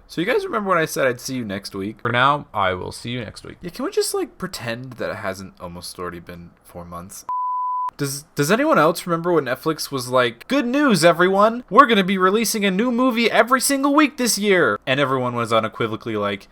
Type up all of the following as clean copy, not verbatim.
So you guys remember when I said I'd see you next week? For now, I will see you next week. Yeah, can we just like pretend that it hasn't almost already been 4 months? Does anyone else remember when Netflix was like, good news everyone, we're gonna be releasing a new movie every single week this year? And everyone was unequivocally like,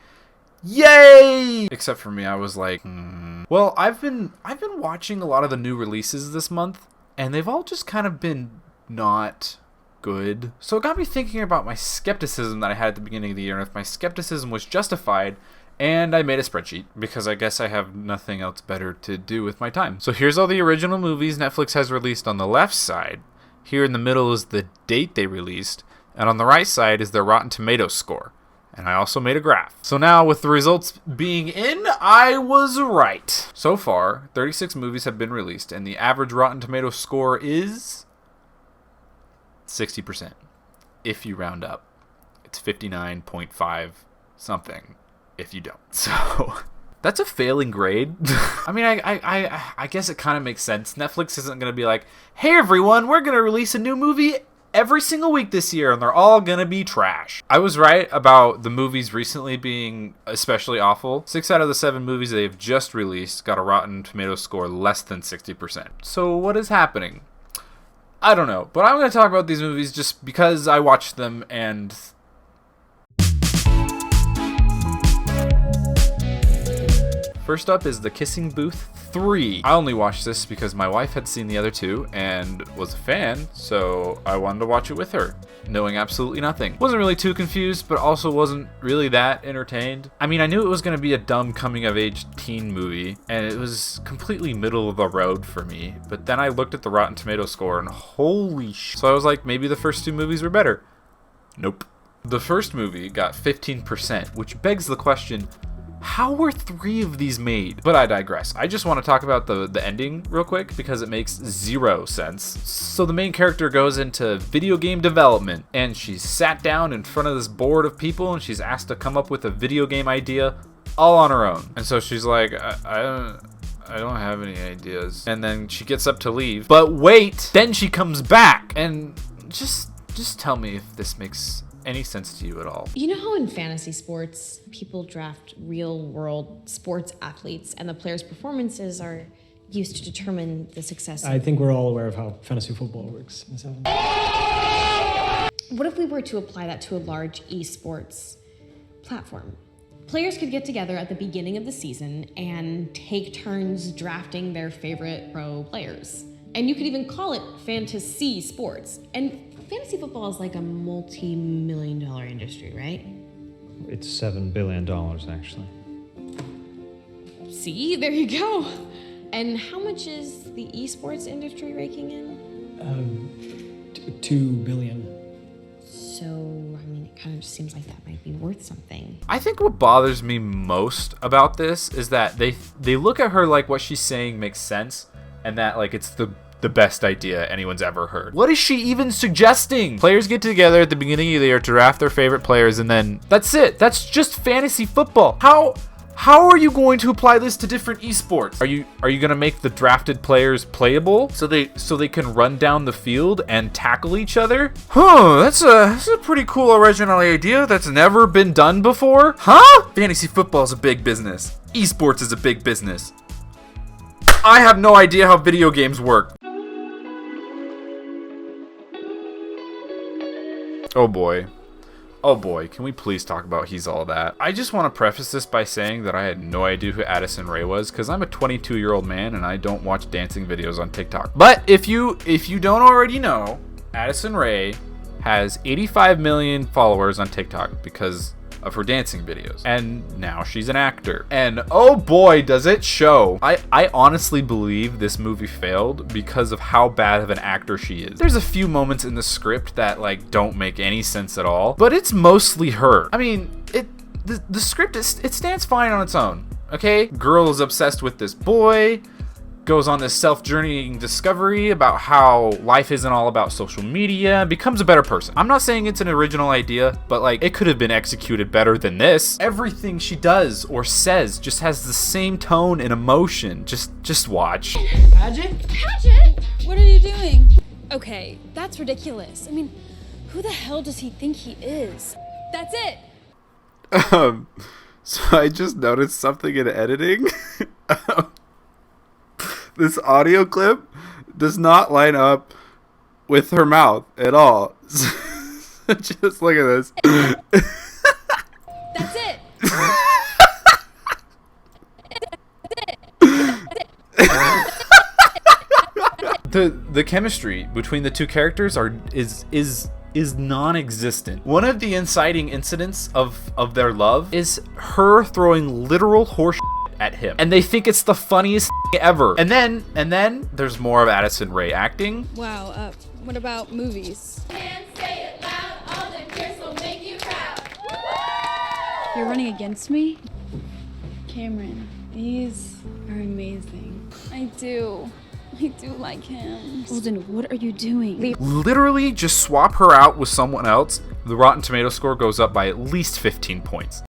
yay! Except for me, I was like, Well, I've been watching a lot of the new releases this month, and they've all just kind of been not good. So it got me thinking about my skepticism that I had at the beginning of the year, and if my skepticism was justified, and I made a spreadsheet, because I guess I have nothing else better to do with my time. So here's all the original movies Netflix has released on the left side. Here in the middle is the date they released, and on the right side is their Rotten Tomatoes score. And I also made a graph. So now with the results being in, I was right. So far, 36 movies have been released, and the average Rotten Tomatoes score is 60%. If you round up. It's 59.5 something if you don't. So that's a failing grade. I mean, I guess it kind of makes sense. Netflix isn't going to be like, hey everyone, we're going to release a new movie every single week this year, and they're all going to be trash. I was right about the movies recently being especially awful. 6 out of the 7 movies they've just released got a Rotten Tomatoes score less than 60%. So what is happening? I don't know, but I'm going to talk about these movies just because I watched them, and first up is The Kissing Booth 3. I only watched this because my wife had seen the other two and was a fan, so I wanted to watch it with her, knowing absolutely nothing. Wasn't really too confused, but also wasn't really that entertained. I mean, I knew it was going to be a dumb coming-of-age teen movie, and it was completely middle of the road for me, but then I looked at the Rotten Tomatoes score, and holy sh... So I was like, maybe the first 2 movies were better. Nope. The first movie got 15%, which begs the question, how were 3 of these made? But I digress. I just want to talk about the ending real quick because it makes 0 sense. So the main character goes into video game development, and she's sat down in front of this board of people, and she's asked to come up with a video game idea all on her own. And so she's like, I don't have any ideas. And then she gets up to leave. But wait! Then she comes back! And just tell me if this makes any sense to you at all. You know how in fantasy sports, people draft real-world sports athletes, and the players' performances are used to determine the success of... I think we're all aware of how fantasy football works. What if we were to apply that to a large esports platform? Players could get together at the beginning of the season and take turns drafting their favorite pro players. And you could even call it fantasy sports. And fantasy football is like a multi-million-dollar industry, right? It's $7 billion, actually. See, there you go. And how much is the esports industry raking in? 2 billion. So, I mean, it kind of just seems like that might be worth something. I think what bothers me most about this is that they look at her like what she's saying makes sense, and that like it's the best idea anyone's ever heard. What is she even suggesting? Players get together at the beginning of the year to draft their favorite players, and then that's it. That's just fantasy football. How are you going to apply this to different esports? Are you going to make the drafted players playable so they can run down the field and tackle each other? That's a pretty cool original idea that's never been done before. Fantasy football is a big business. Esports is a big business. I have no idea how video games work. Oh boy, can we please talk about Hes All That? I just want to preface this by saying that I had no idea who Addison Rae was, because I'm a 22-year-old man and I don't watch dancing videos on TikTok. But if you don't already know, Addison Rae has 85 million followers on TikTok because of her dancing videos, and now she's an actor, and oh boy does it show. I honestly believe this movie failed because of how bad of an actor she is. There's a few moments in the script that like don't make any sense at all, but it's mostly her. I mean, the script it stands fine on its own. Okay, girl is obsessed with this boy, goes on this self-journeying discovery about how life isn't all about social media, becomes a better person. I'm not saying it's an original idea, but like it could have been executed better than this. Everything she does or says just has the same tone and emotion. Just watch. Pageant? What are you doing? Okay, that's ridiculous. I mean, who the hell does he think he is? That's it! So I just noticed something in editing. This audio clip does not line up with her mouth at all. Just look at this. That's it. The chemistry between the two characters is non-existent. One of the inciting incidents of their love is her throwing literal horse at him, and they think it's the funniest ever. And then there's more of Addison Rae acting. Wow, what about movies? You're running against me? Cameron, these are amazing. I do like him. Holden, what are you doing? Literally just swap her out with someone else, the Rotten Tomato score goes up by at least 15 points.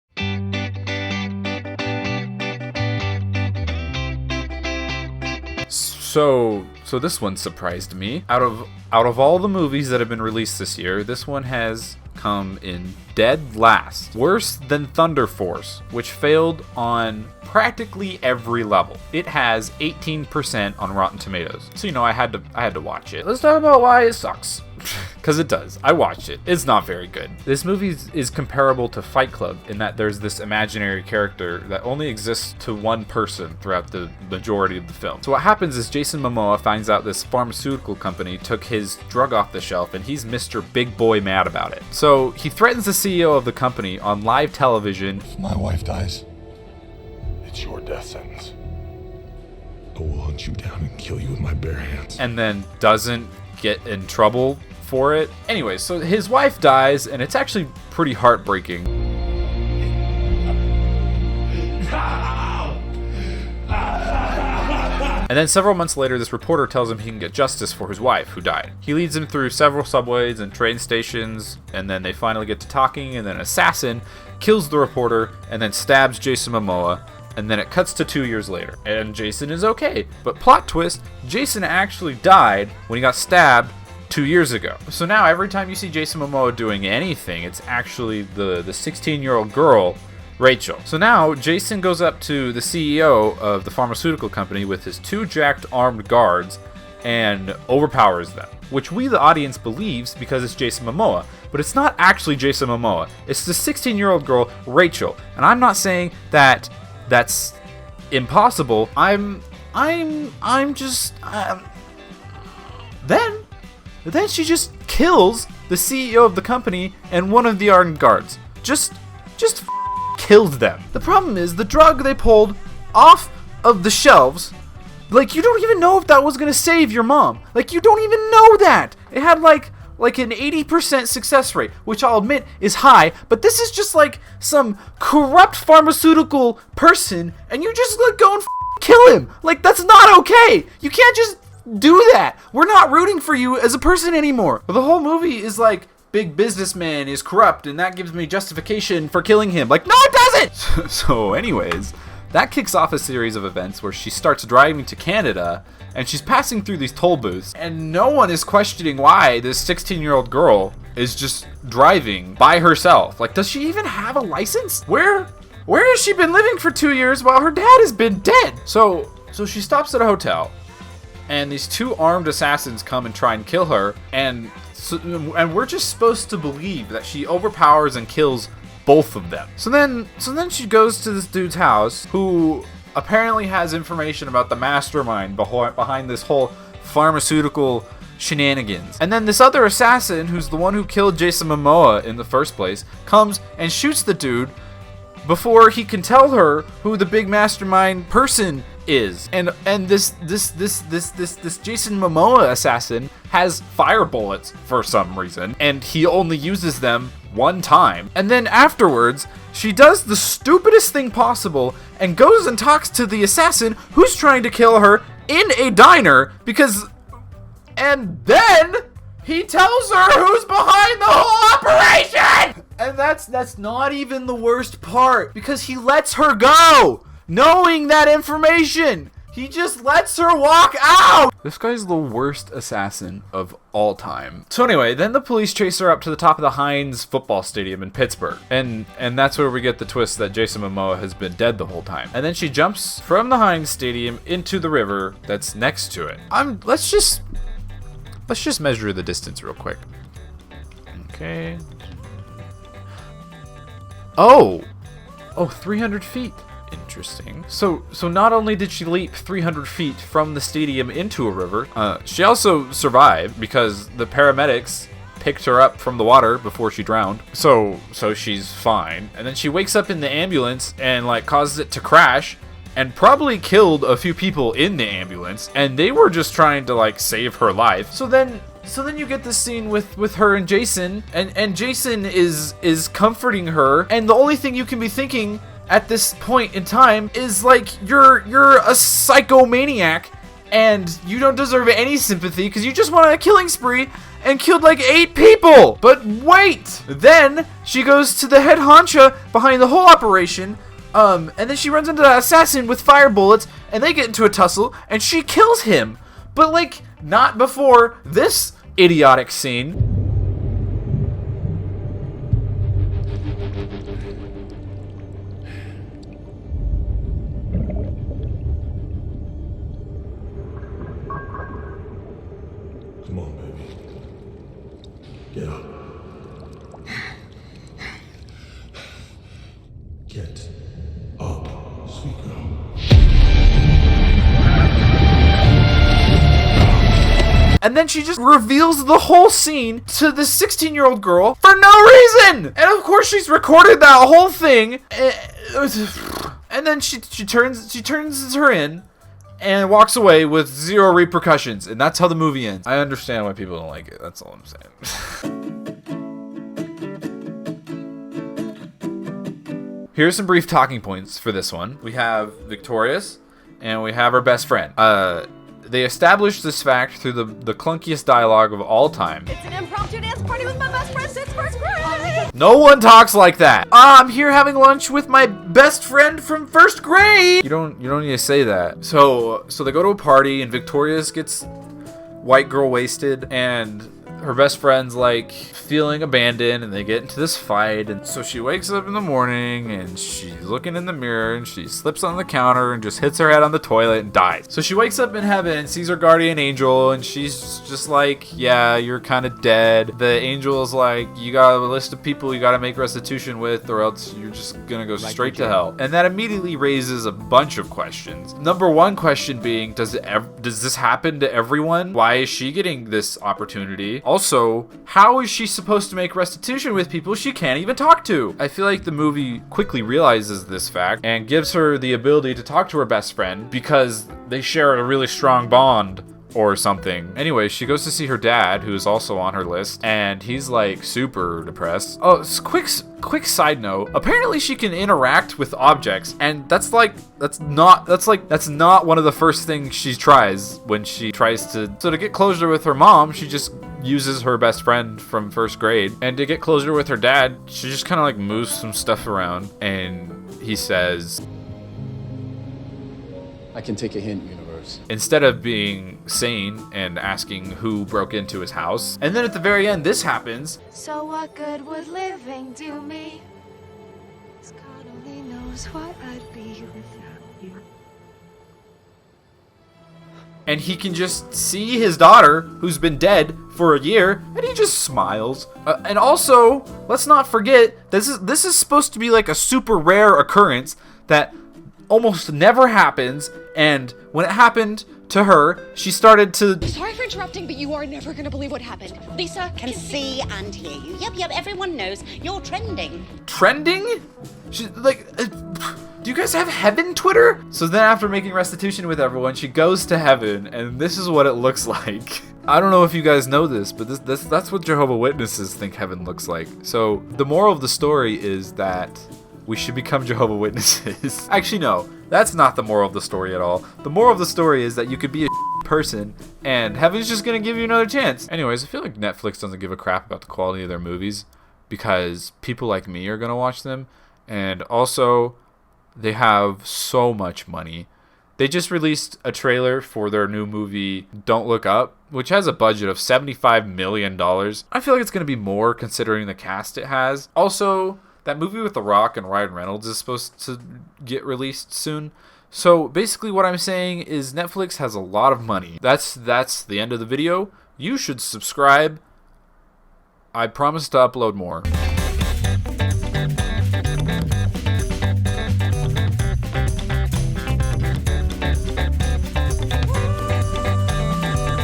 So this one surprised me. Out of all the movies that have been released this year, this one has come in dead last. Worse than Thunder Force, which failed on practically every level. It has 18% on Rotten Tomatoes. So I had to watch it. Let's talk about why it sucks. Because it does. I watched it. It's not very good. This movie is comparable to Fight Club in that there's this imaginary character that only exists to one person throughout the majority of the film. So what happens is Jason Momoa finds out this pharmaceutical company took his drug off the shelf, and he's Mr. Big Boy mad about it. So he threatens the CEO of the company on live television. If my wife dies, it's your death sentence. I will hunt you down and kill you with my bare hands. And then doesn't get in trouble for it. Anyway, so his wife dies, and it's actually pretty heartbreaking. And then several months later, this reporter tells him he can get justice for his wife who died. He leads him through several subways and train stations, and then they finally get to talking, and then an assassin kills the reporter and then stabs Jason Momoa. And then it cuts to 2 years later, and Jason is okay. But plot twist, Jason actually died when he got stabbed 2 years ago. So now every time you see Jason Momoa doing anything, it's actually the 16-year-old girl, Rachel. So now Jason goes up to the CEO of the pharmaceutical company with his 2 jacked armed guards and overpowers them, which we the audience believes because it's Jason Momoa. But it's not actually Jason Momoa. It's the 16-year-old girl, Rachel. And I'm not saying that that's impossible. Then she just kills the CEO of the company and one of the armed guards. Just killed them. The problem is the drug they pulled off of the shelves. Like, you don't even know if that was gonna save your mom. Like, you don't even know that. It had like an 80% success rate, which I'll admit is high, but this is just like some corrupt pharmaceutical person, and you just go and kill him. Like, that's not okay. You can't just do that. We're not rooting for you as a person anymore. But the whole movie is like, big businessman is corrupt, and that gives me justification for killing him. Like, no, it doesn't! So anyways, that kicks off a series of events where she starts driving to Canada, and she's passing through these toll booths, and no one is questioning why this 16-year-old girl is just driving by herself. Like, does she even have a license? Where has she been living for 2 years while her dad has been dead? So she stops at a hotel, and these 2 armed assassins come and try and kill her, and we're just supposed to believe that she overpowers and kills both of them. So then she goes to this dude's house, who apparently has information about the mastermind behind this whole pharmaceutical shenanigans. And then this other assassin, who's the one who killed Jason Momoa in the first place, comes and shoots the dude before he can tell her who the big mastermind person is. And this Jason Momoa assassin has fire bullets for some reason, and he only uses them one time. And then afterwards, she does the stupidest thing possible and goes and talks to the assassin who's trying to kill her in a diner and then he tells her who's behind the whole operation! And that's not even the worst part, because he lets her go, knowing that information. He just lets her walk out! This guy's the worst assassin of all time. So anyway, then the police chase her up to the top of the Heinz football stadium in Pittsburgh. And that's where we get the twist that Jason Momoa has been dead the whole time. And then she jumps from the Heinz stadium into the river that's next to it. Let's just measure the distance real quick. Okay. Oh, 300 feet. Interesting. So not only did she leap 300 feet from the stadium into a river, she also survived because the paramedics picked her up from the water before she drowned. So she's fine. And then she wakes up in the ambulance and like causes it to crash and probably killed a few people in the ambulance, and they were just trying to like save her life. So then you get this scene with her and Jason, and Jason is comforting her, and the only thing you can be thinking at this point in time is like you're a psychomaniac and you don't deserve any sympathy because you just went on a killing spree and killed like 8 people. But wait, then she goes to the head honcho behind the whole operation, and then she runs into that assassin with fire bullets, and they get into a tussle and she kills him, but like not before this idiotic scene. Come on, baby. Get up. Get up, sweet girl. And then she just reveals the whole scene to this 16-year-old girl for no reason. And of course she's recorded that whole thing. And then she turns her in and walks away with 0 repercussions. And that's how the movie ends. I understand why people don't like it. That's all I'm saying. Here's some brief talking points for this one. We have Victorious and we have her best friend. They established this fact through the clunkiest dialogue of all time. It's an impromptu dance party with my best friend since first grade. No one talks like that. I'm here having lunch with my best friend from first grade. You don't need to say that. So they go to a party and Victorious gets white girl wasted and her best friend's like feeling abandoned, and they get into this fight. And so she wakes up in the morning and she's looking in the mirror and she slips on the counter and just hits her head on the toilet and dies. So she wakes up in heaven and sees her guardian angel, and she's just like, yeah, you're kind of dead. The angel's like, you got a list of people you got to make restitution with, or else you're just gonna go straight to hell. And that immediately raises a bunch of questions. Number one question being, does this happen to everyone? Why is she getting this opportunity? Also, how is she supposed to make restitution with people she can't even talk to? I feel like the movie quickly realizes this fact and gives her the ability to talk to her best friend because they share a really strong bond or something. Anyway, she goes to see her dad, who's also on her list, and he's like super depressed. Oh, quick side note. Apparently she can interact with objects, and that's not one of the first things she tries when she tries to get closure with her mom. She just uses her best friend from first grade, and to get closure with her dad, she just kind of like moves some stuff around, and he says, I can take a hint, universe. Instead of being sane and asking who broke into his house. And then at the very end, this happens. So what good would living do me? 'Cause God only knows what I'd be without you. And he can just see his daughter, who's been dead for a year, and he just smiles. And also, let's not forget, this is supposed to be like a super rare occurrence that almost never happens, and when it happened to her, she started to... Sorry for interrupting, but you are never gonna believe what happened. Lisa can see and hear you. Yep, everyone knows. You're trending. Trending? She, like... do you guys have heaven Twitter? So then after making restitution with everyone, she goes to heaven, and this is what it looks like. I don't know if you guys know this, but that's what Jehovah's Witnesses think heaven looks like. So the moral of the story is that we should become Jehovah's Witnesses. Actually, no, that's not the moral of the story at all. The moral of the story is that you could be a person and heaven's just gonna give you another chance. Anyways, I feel like Netflix doesn't give a crap about the quality of their movies because people like me are gonna watch them, and also they have so much money They just released a trailer for their new movie, Don't Look Up, which has a budget of $75 million. I feel like it's going to be more considering the cast it has. Also, that movie with The Rock and Ryan Reynolds is supposed to get released soon. So basically what I'm saying is Netflix has a lot of money. That's the end of the video. You should subscribe. I promise to upload more.